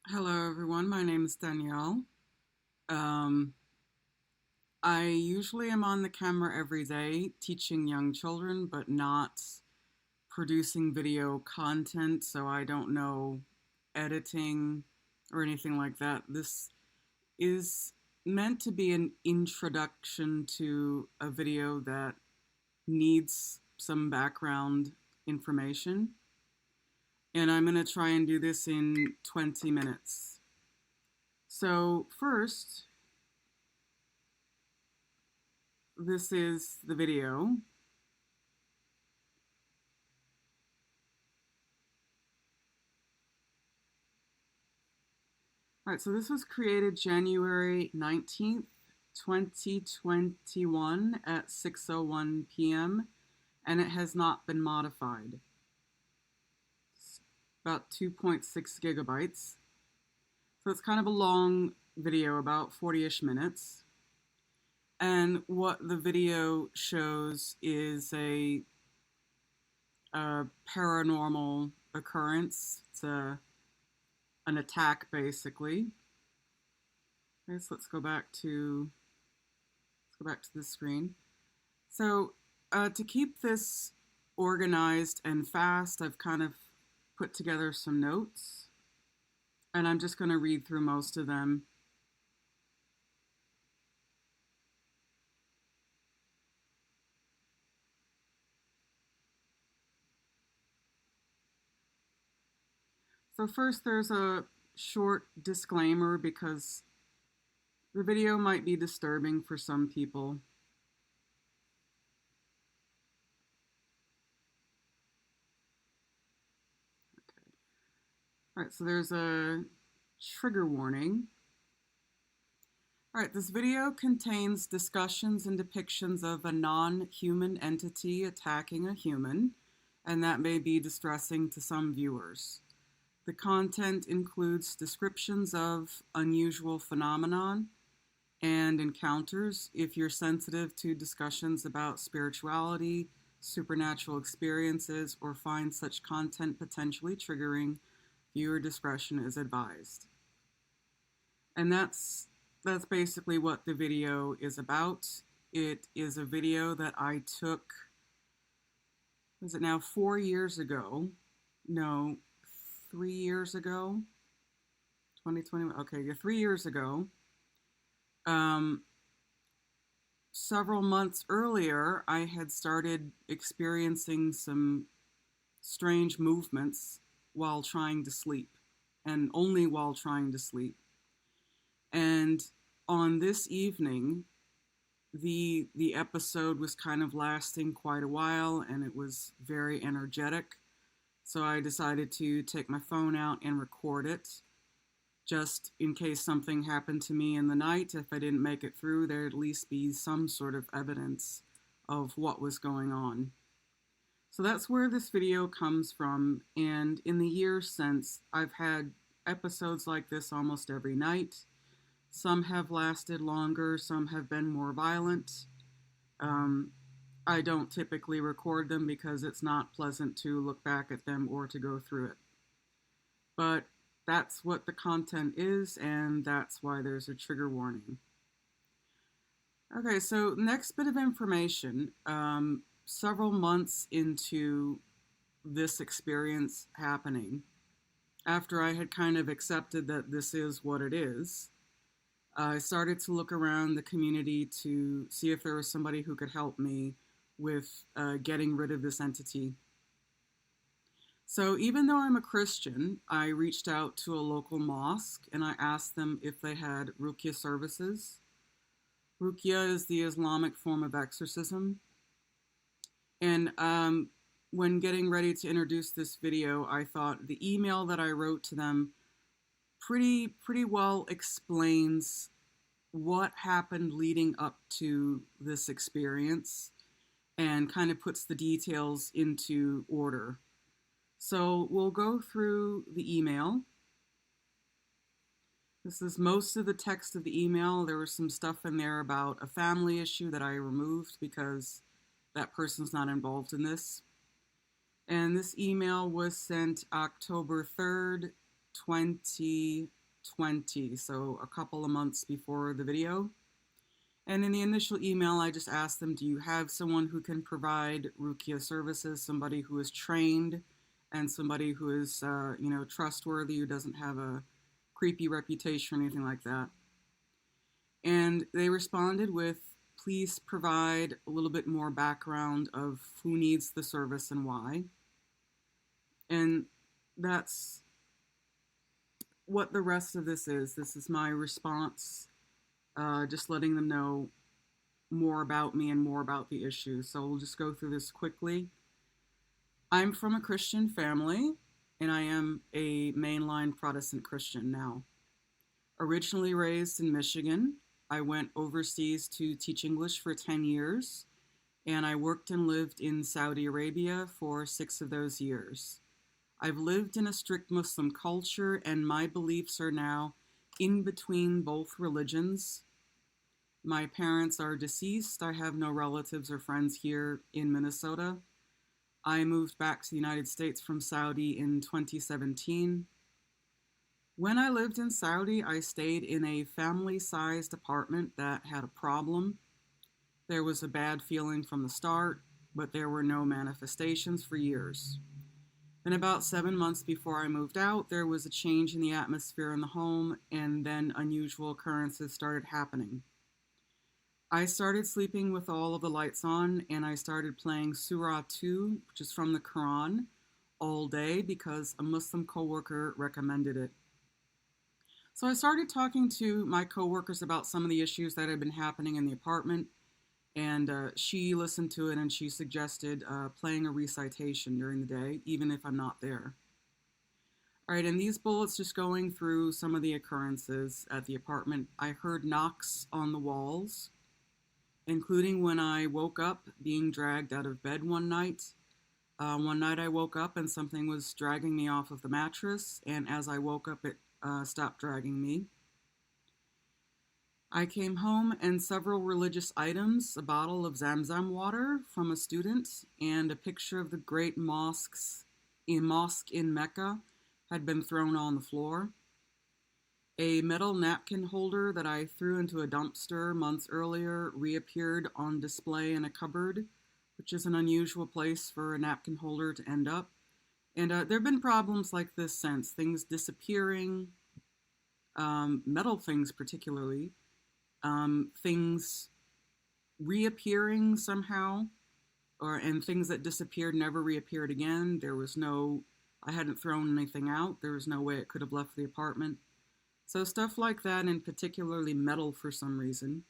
Hello, everyone. My name is Danielle. Um, I usually am on the camera every day teaching young children, but not producing video content, so I don't know editing or anything like that. This is meant to be an introduction to a video that needs some background information, and I'm going to try and do this in 20 minutes. So, first, this is the video. All right, so this was created January 19th, 2021 at 6:01 p.m. and it has not been modified. It's about 2.6 gigabytes. So it's kind of a long video, about 40-ish minutes. And what the video shows is a paranormal occurrence. It's an attack, basically. Okay, so let's go back to the screen. So to keep this organized and fast, I've kind of put together some notes, and I'm just going to read through most of them. So first, there's a short disclaimer because the video might be disturbing for some people. Okay. All right, so there's a trigger warning. All right, this video contains discussions and depictions of a non-human entity attacking a human, and that may be distressing to some viewers. The content includes descriptions of unusual phenomenon and encounters. If you're sensitive to discussions about spirituality, supernatural experiences, or find such content potentially triggering, viewer discretion is advised. And that's basically what the video is about. It is a video that I took, was it now 4 years ago? No, 3 years ago. 2020. Okay, yeah, 3 years ago. Several months earlier, I had started experiencing some strange movements while trying to sleep, and only while trying to sleep. And on this evening, the episode was kind of lasting quite a while, and it was very energetic. So I decided to take my phone out and record it, just in case something happened to me in the night. If I didn't make it through, there'd at least be some sort of evidence of what was going on. So that's where this video comes from, and in the years since, I've had episodes like this almost every night. Some have lasted longer, some have been more violent. I don't typically record them because it's not pleasant to look back at them or to go through it. But that's what the content is, and that's why there's a trigger warning. Okay, so next bit of information. Several months into this experience happening, after I had kind of accepted that this is what it is, I started to look around the community to see if there was somebody who could help me with getting rid of this entity. So even though I'm a Christian, I reached out to a local mosque and I asked them if they had Ruqya services. Ruqya is the Islamic form of exorcism. And when getting ready to introduce this video, I thought the email that I wrote to them pretty well explains what happened leading up to this experience and kind of puts the details into order. So we'll go through the email. This is most of the text of the email. There was some stuff in there about a family issue that I removed because that person's not involved in this. And this email was sent October 3rd, 2020. 20, so a couple of months before the video. And in the initial email, I just asked them, do you have someone who can provide Rukia services, somebody who is trained and somebody who is, trustworthy, who doesn't have a creepy reputation or anything like that? And they responded with, please provide a little bit more background of who needs the service and why. And that's what the rest of this is. This is my response, just letting them know more about me and more about the issue. So we'll just go through this quickly. I'm from a Christian family, and I am a mainline Protestant Christian now. Originally raised in Michigan, I went overseas to teach English for 10 years, and I worked and lived in Saudi Arabia for 6 of those years. I've lived in a strict Muslim culture, and my beliefs are now in between both religions. My parents are deceased. I have no relatives or friends here in Minnesota. I moved back to the United States from Saudi in 2017. When I lived in Saudi, I stayed in a family-sized apartment that had a problem. There was a bad feeling from the start, but there were no manifestations for years. Then about 7 months before I moved out, there was a change in the atmosphere in the home, and then unusual occurrences started happening. I started sleeping with all of the lights on, and I started playing Surah 2, which is from the Quran, all day because a Muslim coworker recommended it. So I started talking to my coworkers about some of the issues that had been happening in the apartment, and she listened to it and she suggested playing a recitation during the day, even if I'm not there. All right, and these bullets just going through some of the occurrences at the apartment. I heard knocks on the walls, including when I woke up being dragged out of bed one night. One night I woke up and something was dragging me off of the mattress, and as I woke up, it stopped dragging me. I came home and several religious items, a bottle of Zamzam water from a student, and a picture of the great mosque in Mecca had been thrown on the floor. A metal napkin holder that I threw into a dumpster months earlier reappeared on display in a cupboard, which is an unusual place for a napkin holder to end up. And there have been problems like this since, things disappearing, metal things particularly, things reappearing somehow, and things that disappeared never reappeared again. I hadn't thrown anything out. There was no way it could have left the apartment. So stuff like that, and particularly metal for some reason.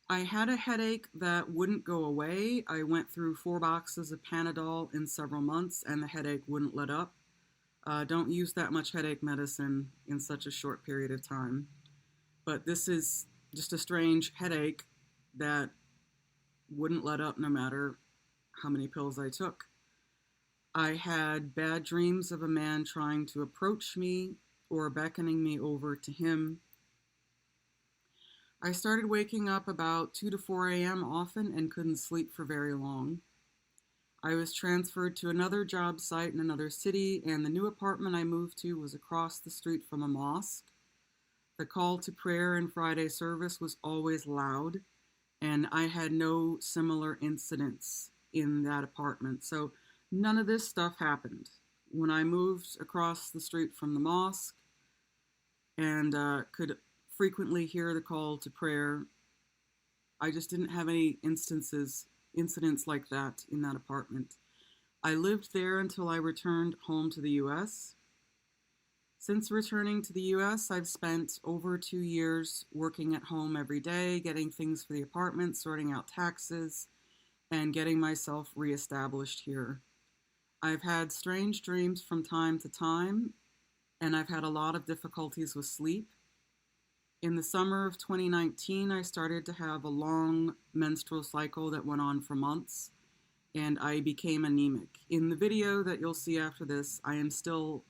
I had a headache that wouldn't go away. I went through 4 boxes of Panadol in several months, and the headache wouldn't let up. Don't use that much headache medicine in such a short period of time. But this is just a strange headache that wouldn't let up no matter how many pills I took. I had bad dreams of a man trying to approach me or beckoning me over to him. I started waking up about 2 to 4 a.m. often and couldn't sleep for very long. I was transferred to another job site in another city, and the new apartment I moved to was across the street from a mosque. The call to prayer and Friday service was always loud, and I had no similar incidents in that apartment. So none of this stuff happened. When I moved across the street from the mosque and could frequently hear the call to prayer, I just didn't have any incidents like that in that apartment. I lived there until I returned home to the U.S. Since returning to the U.S., I've spent over 2 years working at home every day, getting things for the apartment, sorting out taxes, and getting myself reestablished here. I've had strange dreams from time to time, and I've had a lot of difficulties with sleep. In the summer of 2019, I started to have a long menstrual cycle that went on for months, and I became anemic. In the video that you'll see after this, I am still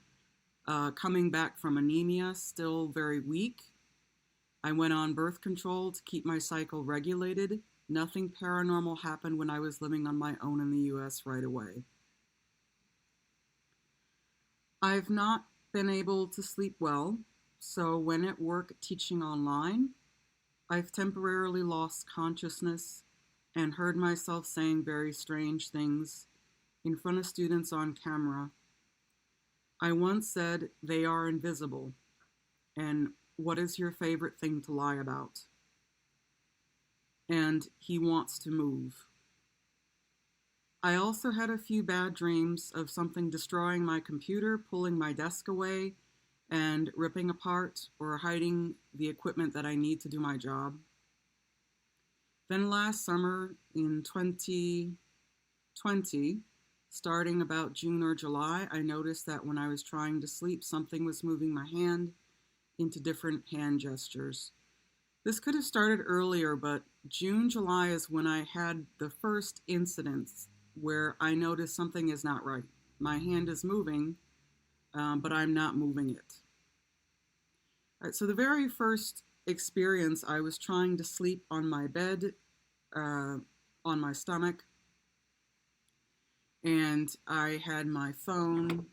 coming back from anemia, still very weak. I went on birth control to keep my cycle regulated. Nothing paranormal happened when I was living on my own in the U.S. right away. I've not been able to sleep well. So when at work teaching online, I've temporarily lost consciousness and heard myself saying very strange things in front of students on camera. I once said they are invisible, and what is your favorite thing to lie about? And he wants to move. I also had a few bad dreams of something destroying my computer, pulling my desk away, and ripping apart or hiding the equipment that I need to do my job. Then last summer in 2020, starting about June or July, I noticed that when I was trying to sleep, something was moving my hand into different hand gestures. This could have started earlier, but June, July is when I had the first incidents where I noticed something is not right. My hand is moving, but I'm not moving it. All right, so the very first experience, I was trying to sleep on my bed, on my stomach, and I had my phone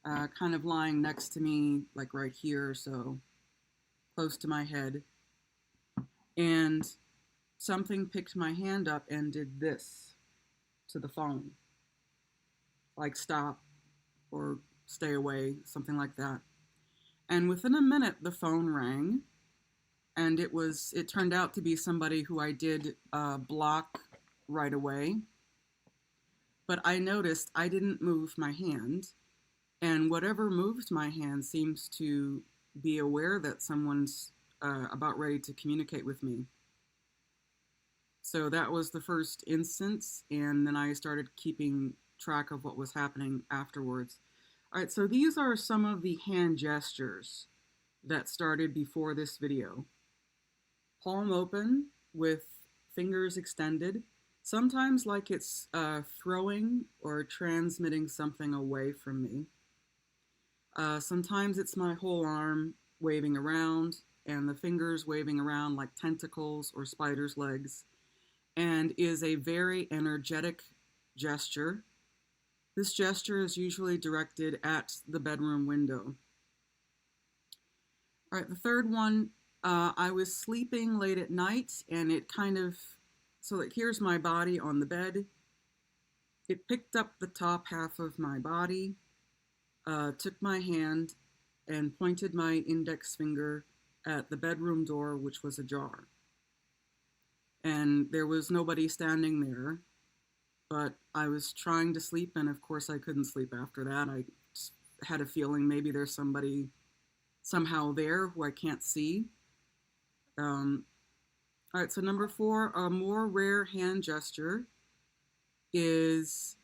kind of lying next to me, like right here, so close to my head. And something picked my hand up and did this to the phone, like stop or stay away, something like that. And within a minute, the phone rang, and it turned out to be somebody who I did block right away. But I noticed I didn't move my hand, and whatever moved my hand seems to be aware that someone's about ready to communicate with me. So that was the first instance, and then I started keeping track of what was happening afterwards. All right, so these are some of the hand gestures that started before this video. Palm open with fingers extended, sometimes like it's throwing or transmitting something away from me. Sometimes it's my whole arm waving around and the fingers waving around like tentacles or spider's legs, and is a very energetic gesture. This gesture is usually directed at the bedroom window. All right, the third one, I was sleeping late at night, and it kind of, so like here's my body on the bed. It picked up the top half of my body, took my hand, and pointed my index finger at the bedroom door, which was ajar. And there was nobody standing there, but I was trying to sleep, and of course I couldn't sleep after that. I had a feeling maybe there's somebody somehow there who I can't see. All right, so number 4, a more rare hand gesture is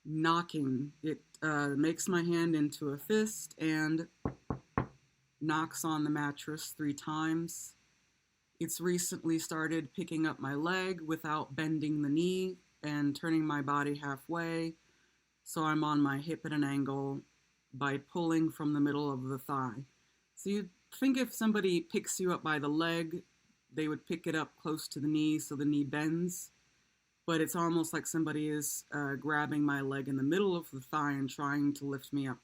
knocking. It makes my hand into a fist and knocks on the mattress 3 times. It's recently started picking up my leg without bending the knee and turning my body halfway, so I'm on my hip at an angle by pulling from the middle of the thigh. So you'd think if somebody picks you up by the leg, they would pick it up close to the knee so the knee bends, but it's almost like somebody is grabbing my leg in the middle of the thigh and trying to lift me up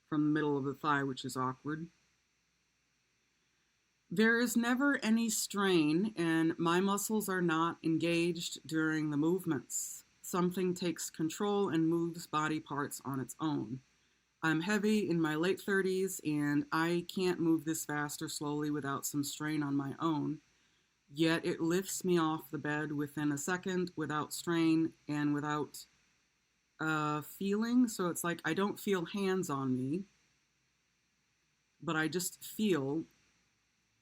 from the middle of the thigh, which is awkward. There is never any strain, and my muscles are not engaged during the movements. Something takes control and moves body parts on its own. I'm heavy in my late 30s, and I can't move this fast or slowly without some strain on my own. Yet it lifts me off the bed within a second without strain and without feeling. So it's like I don't feel hands on me, but I just feel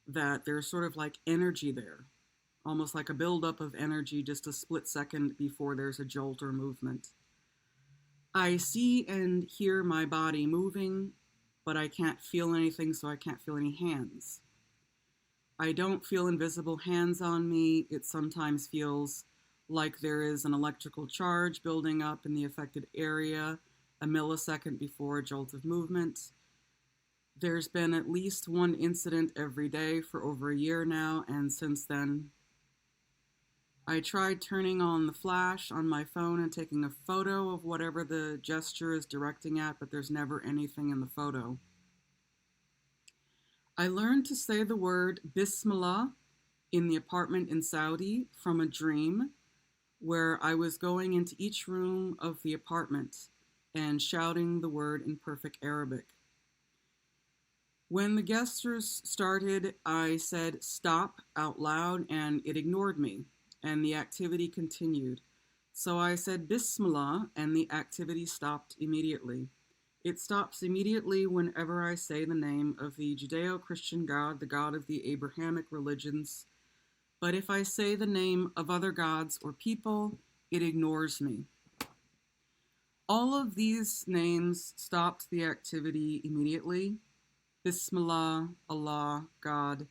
that there's sort of like energy there, almost like a buildup of energy just a split second before there's a jolt or movement. I see and hear my body moving, but I can't feel anything, so I can't feel any hands. I don't feel invisible hands on me. It sometimes feels like there is an electrical charge building up in the affected area a millisecond before a jolt of movement. There's been at least 1 incident every day for over a year now, and since then, I tried turning on the flash on my phone and taking a photo of whatever the gesture is directing at, but there's never anything in the photo. I learned to say the word Bismillah in the apartment in Saudi from a dream where I was going into each room of the apartment and shouting the word in perfect Arabic. When the gestures started, I said stop out loud and it ignored me, and the activity continued. So I said Bismillah and the activity stopped immediately. It stops immediately whenever I say the name of the Judeo-Christian God, the God of the Abrahamic religions. But if I say the name of other gods or people, it ignores me. All of these names stopped the activity immediately. Bismillah, Allah, God,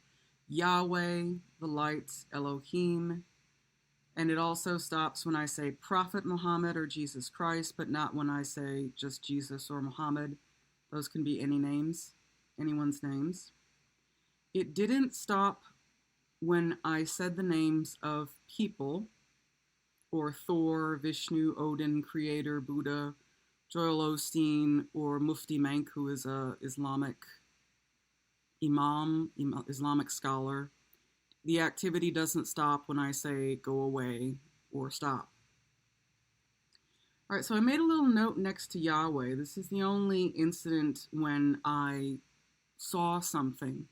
Yahweh, the light, Elohim. And it also stops when I say Prophet Muhammad or Jesus Christ, but not when I say just Jesus or Muhammad. Those can be any names, anyone's names. It didn't stop when I said the names of people, or Thor, Vishnu, Odin, Creator, Buddha, Joel Osteen, or Mufti Menk, who is a Islamic imam, Islamic scholar. The activity doesn't stop when I say go away or stop. All right, so I made a little note next to Yahweh. This is the only incident when I saw something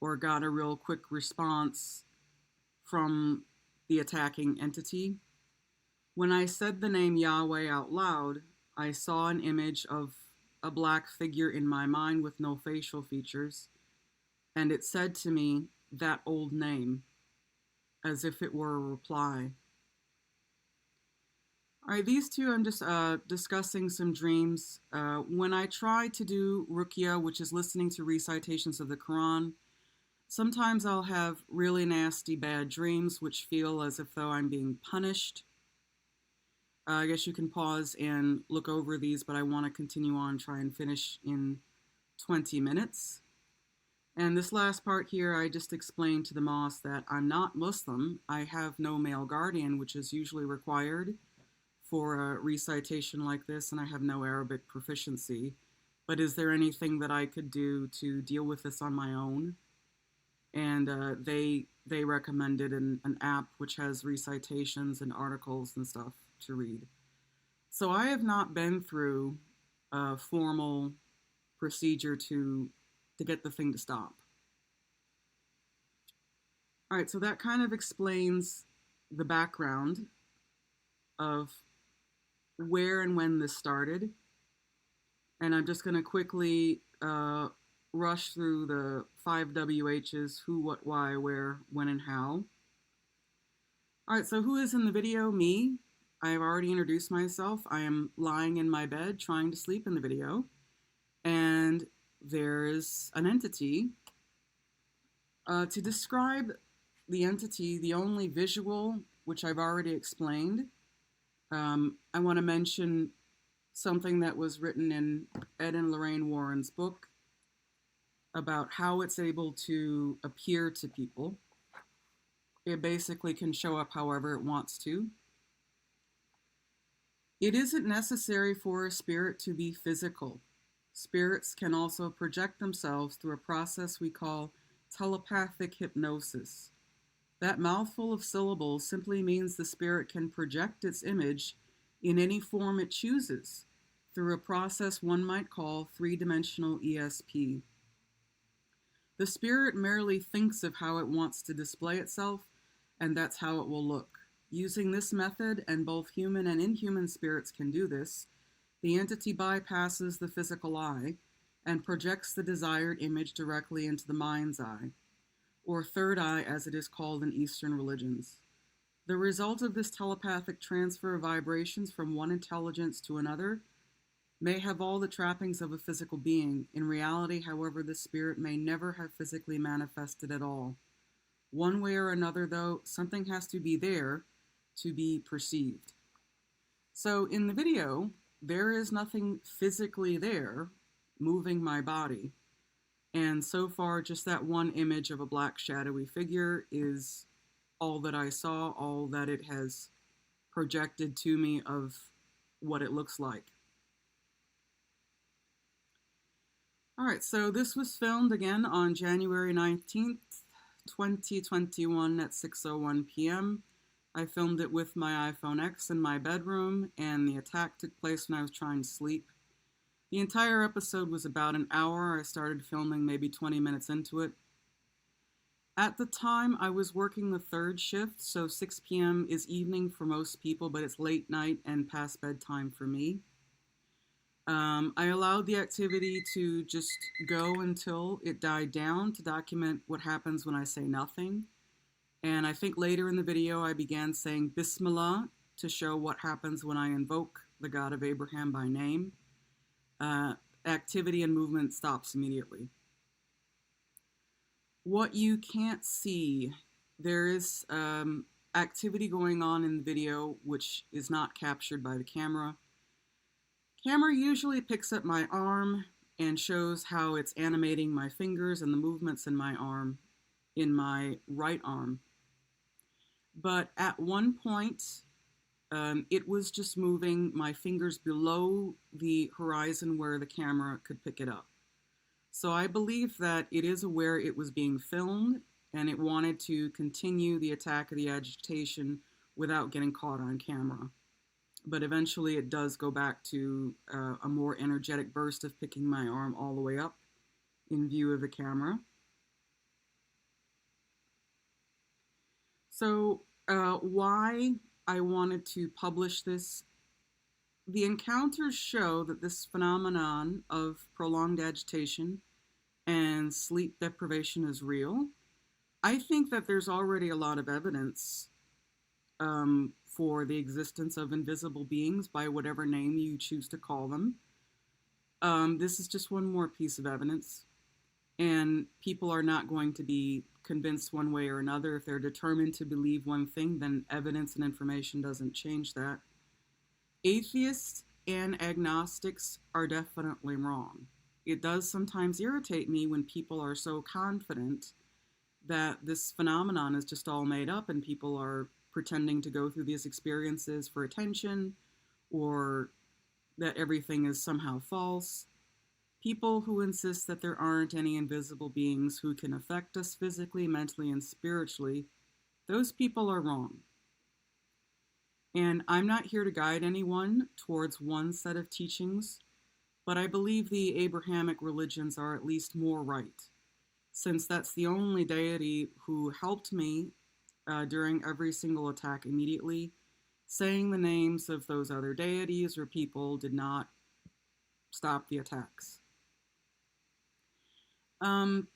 or got a real quick response from the attacking entity. When I said the name Yahweh out loud, I saw an image of a black figure in my mind with no facial features, and it said to me, that old name, as if it were a reply. All right, these two, I'm just discussing some dreams. When I try to do ruqya, which is listening to recitations of the Quran, sometimes I'll have really nasty bad dreams, which feel as if though I'm being punished. I guess you can pause and look over these, but I want to continue on, try and finish in 20 minutes. And this last part here, I just explained to the mosque that I'm not Muslim. I have no male guardian, which is usually required for a recitation like this, and I have no Arabic proficiency. But is there anything that I could do to deal with this on my own? And they recommended an app which has recitations and articles and stuff to read. So I have not been through a formal procedure to get the thing to stop. All right, so that kind of explains the background of where and when this started. And I'm just going to quickly rush through the 5 WHs, who, what, why, where, when, and how. All right, so who is in the video? Me. I have already introduced myself. I am lying in my bed trying to sleep in the video. And there's an entity. To describe the entity, the only visual, which I've already explained, I want to mention something that was written in Ed and Lorraine Warren's book about how it's able to appear to people. It basically can show up however it wants to. It isn't necessary for a spirit to be physical. Spirits can also project themselves through a process we call telepathic hypnosis. That mouthful of syllables simply means the spirit can project its image in any form it chooses through a process one might call three-dimensional ESP. The spirit merely thinks of how it wants to display itself, and that's how it will look. Using this method, and both human and inhuman spirits can do this, the entity bypasses the physical eye and projects the desired image directly into the mind's eye, or third eye as it is called in Eastern religions. The result of this telepathic transfer of vibrations from one intelligence to another may have all the trappings of a physical being. In reality, however, the spirit may never have physically manifested at all. One way or another, though, something has to be there to be perceived. So in the video, there is nothing physically there moving my body. And so far, just that one image of a black shadowy figure is all that I saw, all that it has projected to me of what it looks like. All right, so this was filmed again on January 19th, 2021 at 6:01 p.m. I filmed it with my iPhone X in my bedroom, and the attack took place when I was trying to sleep. The entire episode was about an hour. I started filming maybe 20 minutes into it. At the time, I was working the third shift, so 6 p.m. is evening for most people, but it's late night and past bedtime for me. I allowed the activity to just go until it died down to document what happens when I say nothing. And I think later in the video, I began saying Bismillah to show what happens when I invoke the God of Abraham by name. Activity and movement stops immediately. What you can't see, there is activity going on in the video which is not captured by the camera. Camera usually picks up my arm and shows how it's animating my fingers and the movements in my arm, in my right arm. But at one point, it was just moving my fingers below the horizon where the camera could pick it up. So I believe that it is aware it was being filmed and it wanted to continue the attack of the agitation without getting caught on camera. But eventually it does go back to a more energetic burst of picking my arm all the way up in view of the camera. So why I wanted to publish this? The encounters show that this phenomenon of prolonged agitation and sleep deprivation is real. I think that there's already a lot of evidence for the existence of invisible beings by whatever name you choose to call them. This is just one more piece of evidence, and people are not going to be convinced one way or another. If they're determined to believe one thing, then evidence and information doesn't change that. Atheists and agnostics are definitely wrong. It does sometimes irritate me when people are so confident that this phenomenon is just all made up and people are pretending to go through these experiences for attention, or that everything is somehow false. People who insist that there aren't any invisible beings who can affect us physically, mentally, and spiritually, those people are wrong. And I'm not here to guide anyone towards one set of teachings, but I believe the Abrahamic religions are at least more right, since that's the only deity who helped me during every single attack immediately. Saying the names of those other deities or people did not stop the attacks.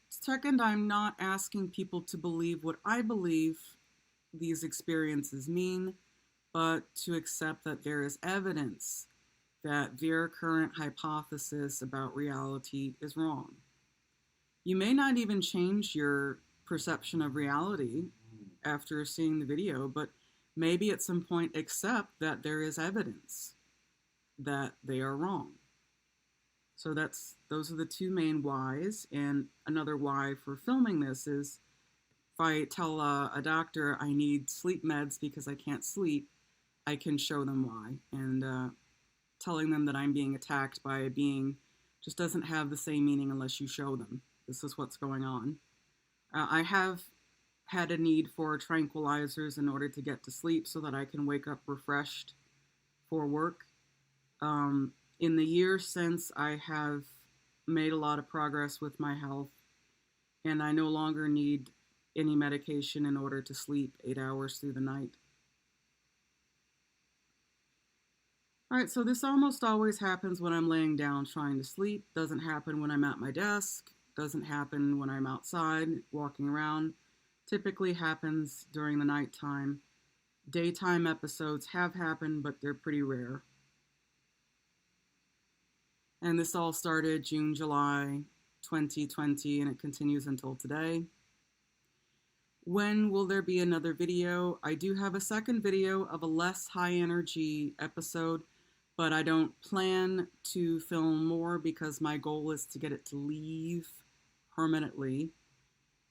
Second, I'm not asking people to believe what I believe these experiences mean, but to accept that there is evidence that their current hypothesis about reality is wrong. You may not even change your perception of reality after seeing the video, but maybe at some point accept that there is evidence that they are wrong. So those are the two main whys. And another why for filming this is if I tell a doctor I need sleep meds because I can't sleep, I can show them why. And telling them that I'm being attacked by a being just doesn't have the same meaning unless you show them this is what's going on. I have had a need for tranquilizers in order to get to sleep so that I can wake up refreshed for work. In the years since, I have made a lot of progress with my health, and I no longer need any medication in order to sleep 8 hours through the night. All right, so this almost always happens when I'm laying down trying to sleep. Doesn't happen when I'm at my desk. Doesn't happen when I'm outside walking around. Typically happens during the nighttime. Daytime episodes have happened, but they're pretty rare. And this all started June, July 2020, and it continues until today. When will there be another video? I do have a second video of a less high energy episode, but I don't plan to film more because my goal is to get it to leave permanently.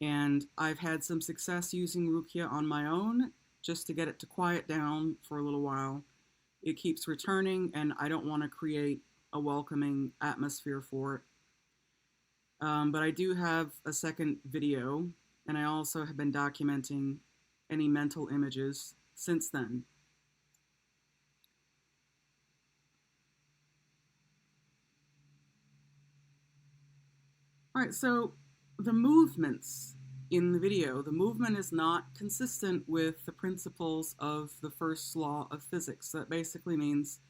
And I've had some success using Rukia on my own just to get it to quiet down for a little while. It keeps returning, and I don't want to create a welcoming atmosphere for it. But I do have a second video, and I also have been documenting any mental images since then. All right, so the movements in the video, the movement is not consistent with the principles of the first law of physics. So that basically means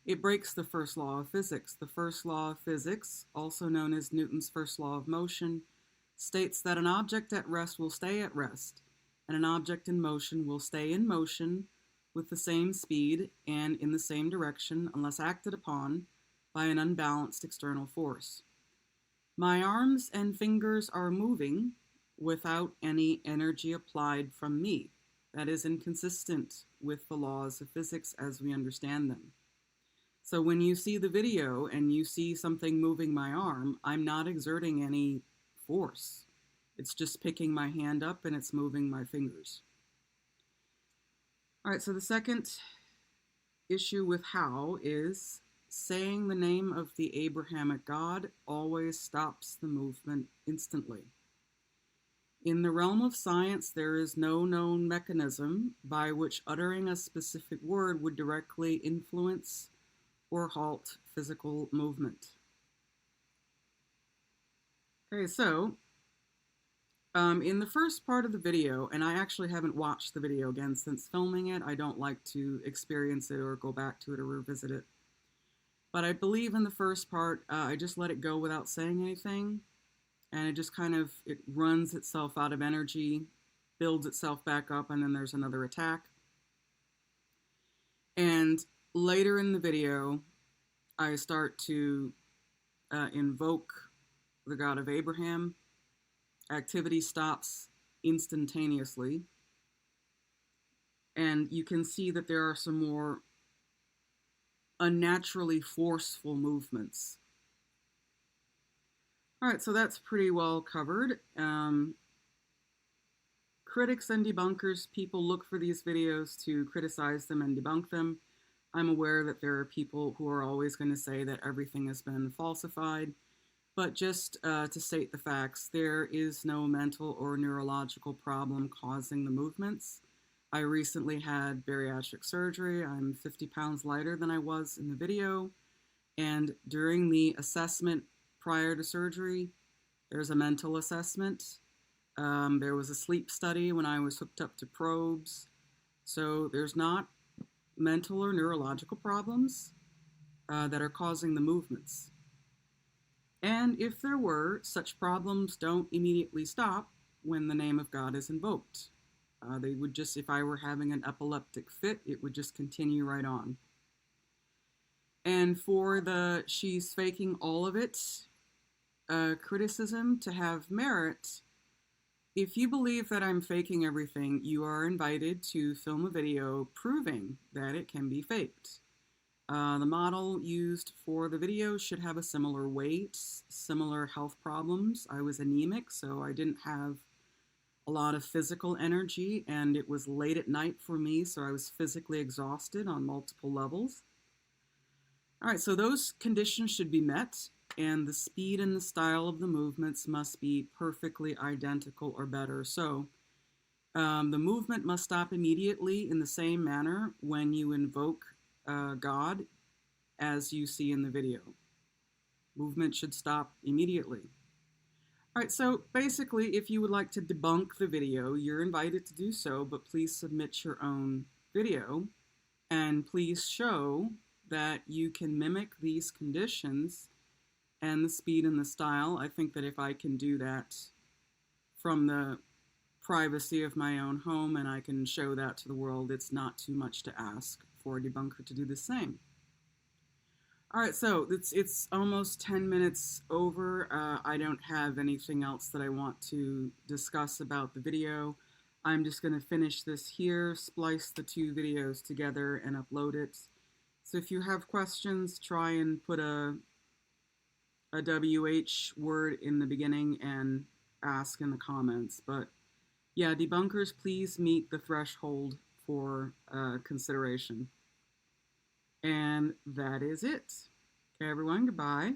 it breaks the first law of physics. The first law of physics, also known as Newton's first law of motion, states that an object at rest will stay at rest, and an object in motion will stay in motion with the same speed and in the same direction unless acted upon by an unbalanced external force. My arms and fingers are moving without any energy applied from me. That is inconsistent with the laws of physics as we understand them. So when you see the video and you see something moving my arm, I'm not exerting any force. It's just picking my hand up and it's moving my fingers. All right, so the second issue with how is saying the name of the Abrahamic God always stops the movement instantly. In the realm of science, there is no known mechanism by which uttering a specific word would directly influence or halt physical movement. Okay, so in the first part of the video, and I actually haven't watched the video again since filming it. I don't like to experience it or go back to it or revisit it. But I believe in the first part, I just let it go without saying anything. And it just kind of, it runs itself out of energy, builds itself back up, and then there's another attack. And later in the video, I start to invoke the God of Abraham. Activity stops instantaneously. And you can see that there are some more unnaturally forceful movements. All right, so that's pretty well covered. Critics and debunkers, people look for these videos to criticize them and debunk them. I'm aware that there are people who are always going to say that everything has been falsified, but just to state the facts, there is no mental or neurological problem causing the movements. I recently had bariatric surgery. I'm 50 pounds lighter than I was in the video. And during the assessment prior to surgery, there's a mental assessment. There was a sleep study when I was hooked up to probes. So there's not mental or neurological problems that are causing the movements. And if there were, such problems don't immediately stop when the name of God is invoked. They would just, if I were having an epileptic fit, it would just continue right on. And for the she's faking all of it criticism to have merit, if you believe that I'm faking everything, you are invited to film a video proving that it can be faked. The model used for the video should have a similar weight, similar health problems. I was anemic, so I didn't have a lot of physical energy, and it was late at night for me, so I was physically exhausted on multiple levels. All right, so those conditions should be met, and the speed and the style of the movements must be perfectly identical or better. So the movement must stop immediately in the same manner when you invoke God as you see in the video. Movement should stop immediately. All right, so basically, if you would like to debunk the video, you're invited to do so, but please submit your own video, and please show that you can mimic these conditions and the speed and the style. I think that if I can do that from the privacy of my own home and I can show that to the world, it's not too much to ask for a debunker to do the same. All right, so it's almost 10 minutes over. I don't have anything else that I want to discuss about the video. I'm just going to finish this here, splice the two videos together, and upload it. So if you have questions, try and put a WH word in the beginning, and ask in the comments. But yeah, debunkers, please meet the threshold for consideration. And that is it. Okay, everyone, goodbye.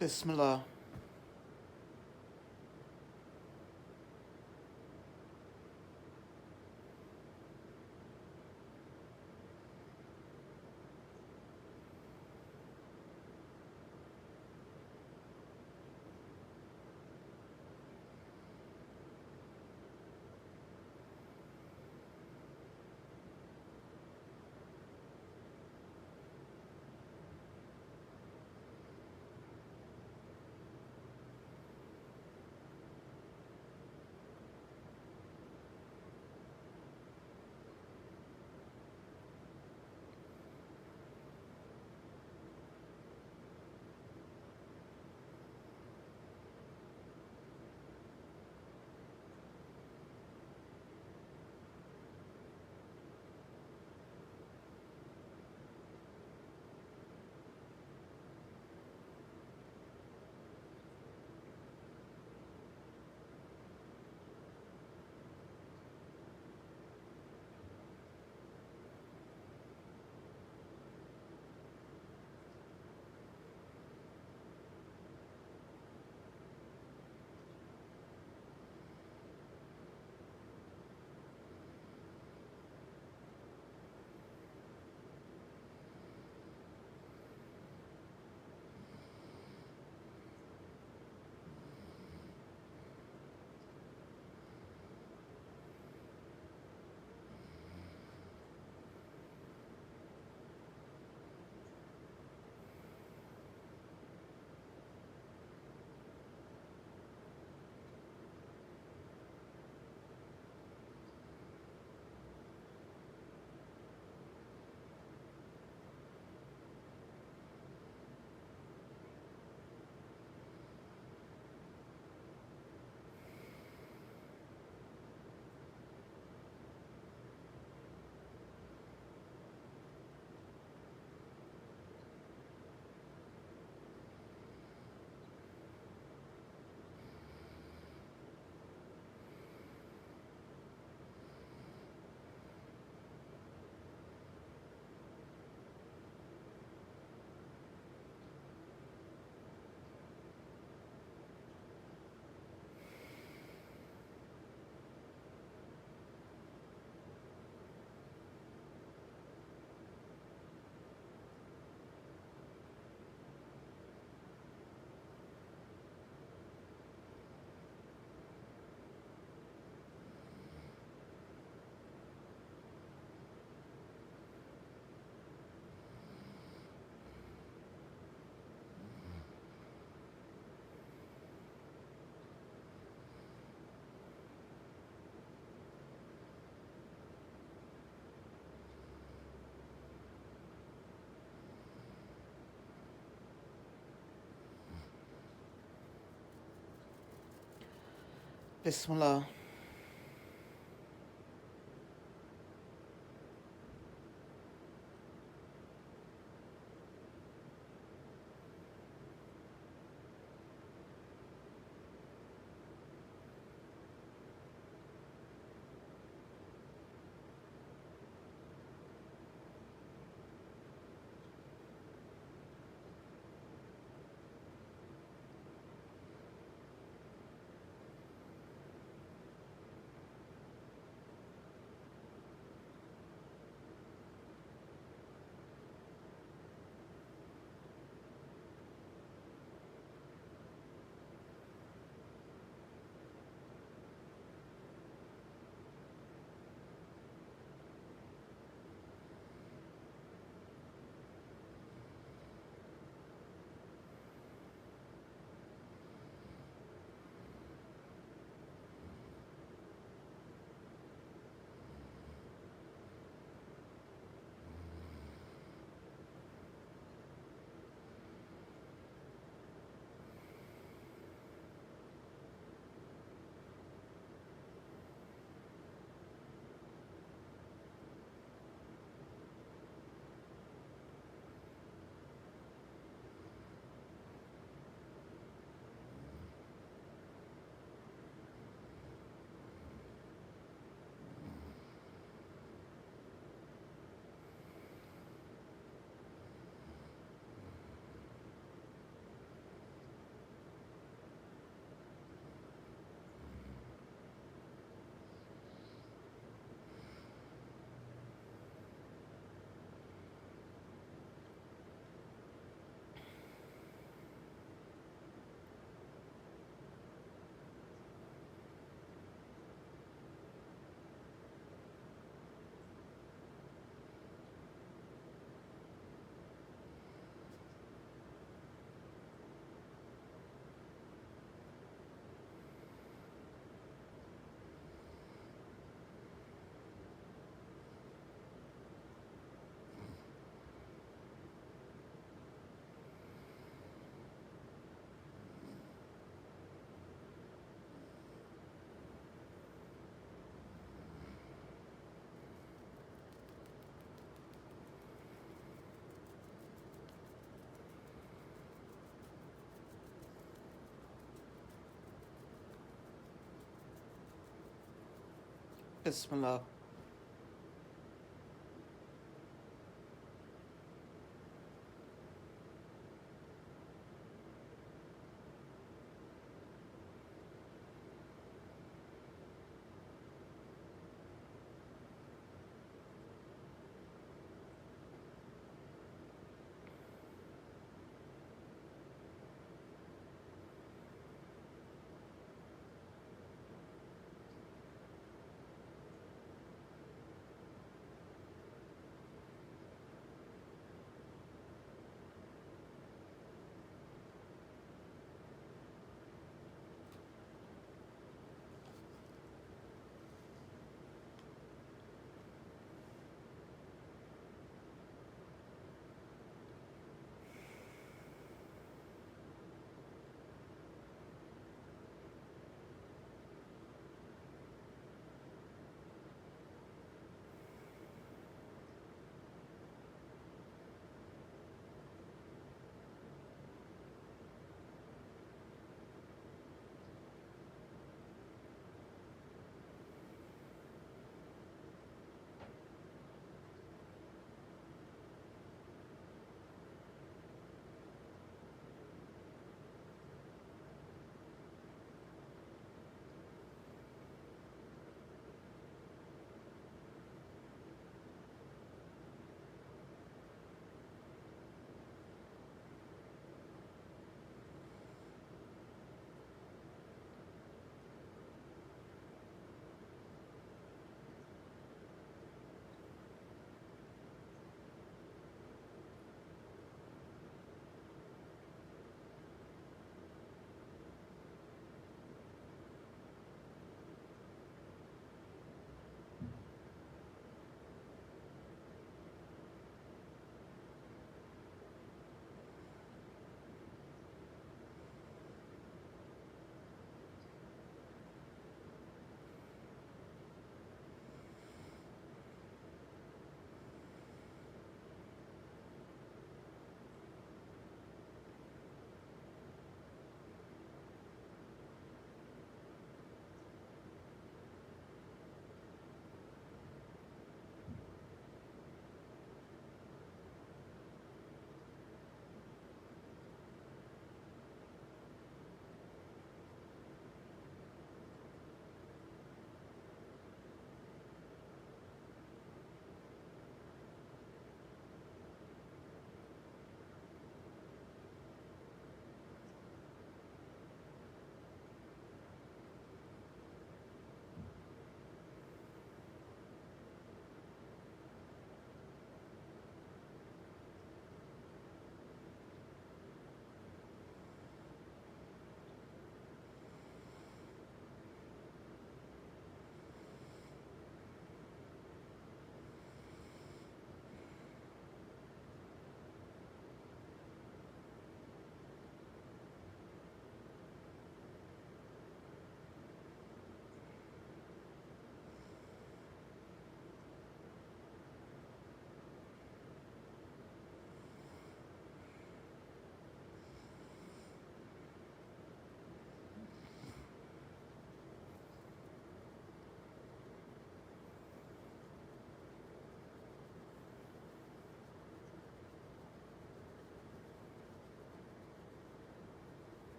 Bismillah. Bismillah. Bismillah.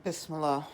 Bismillah.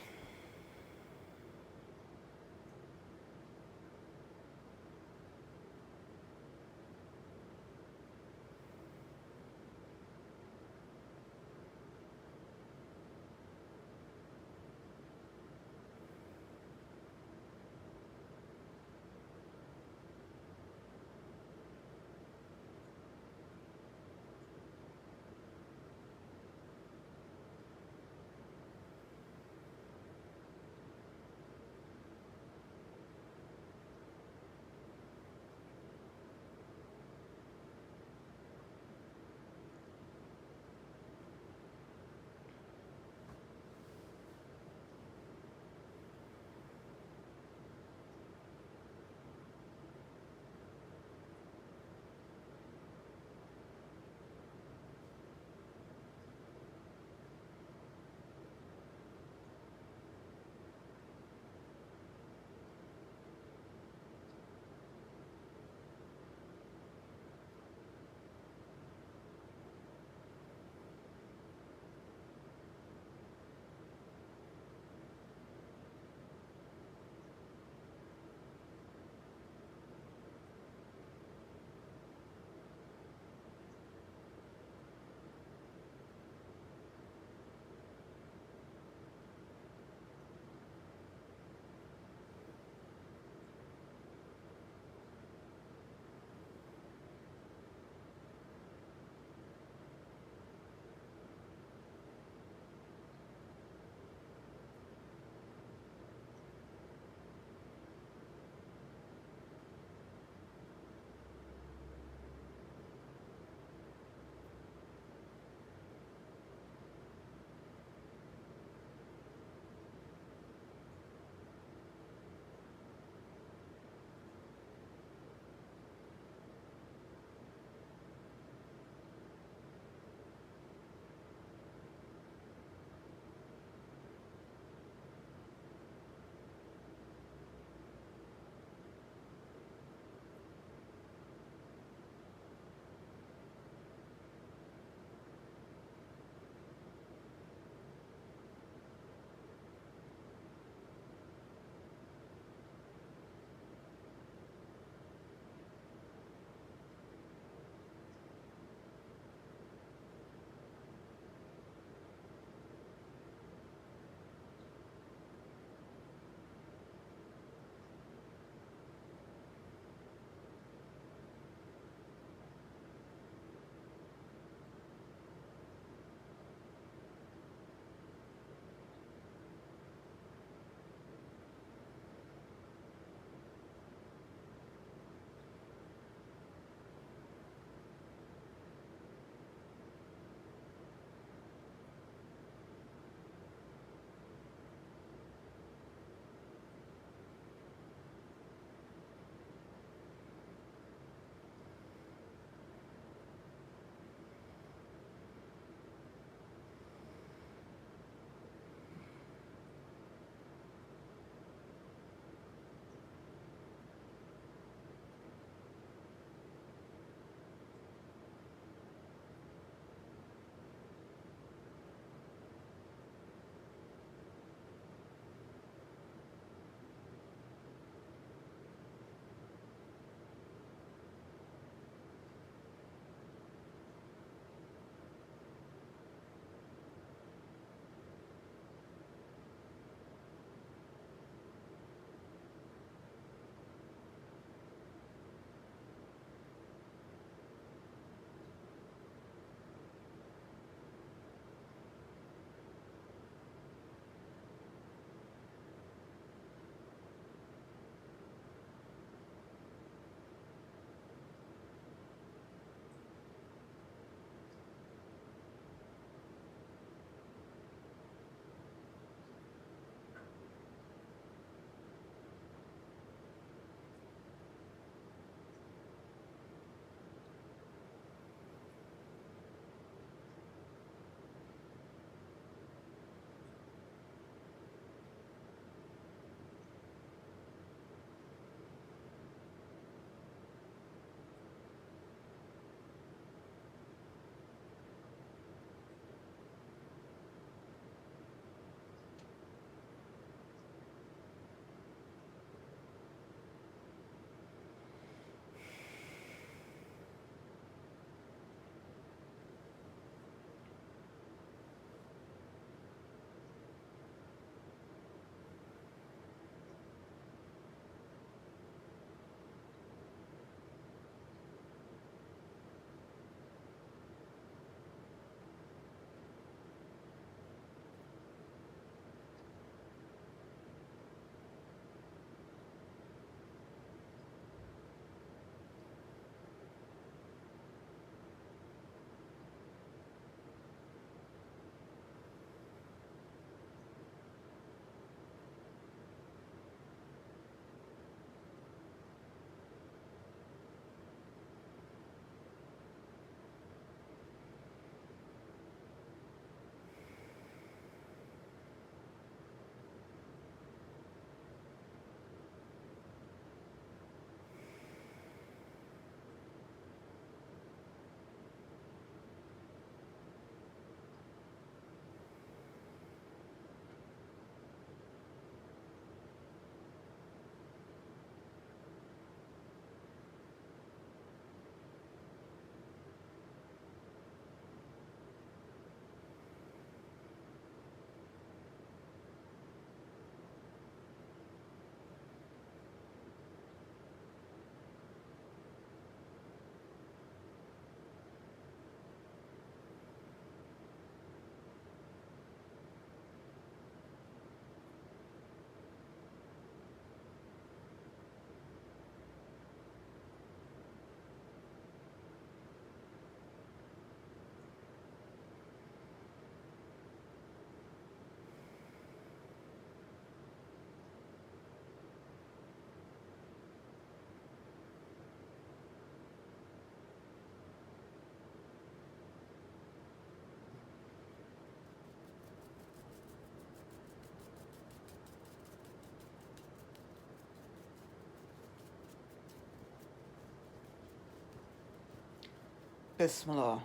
Bismillah.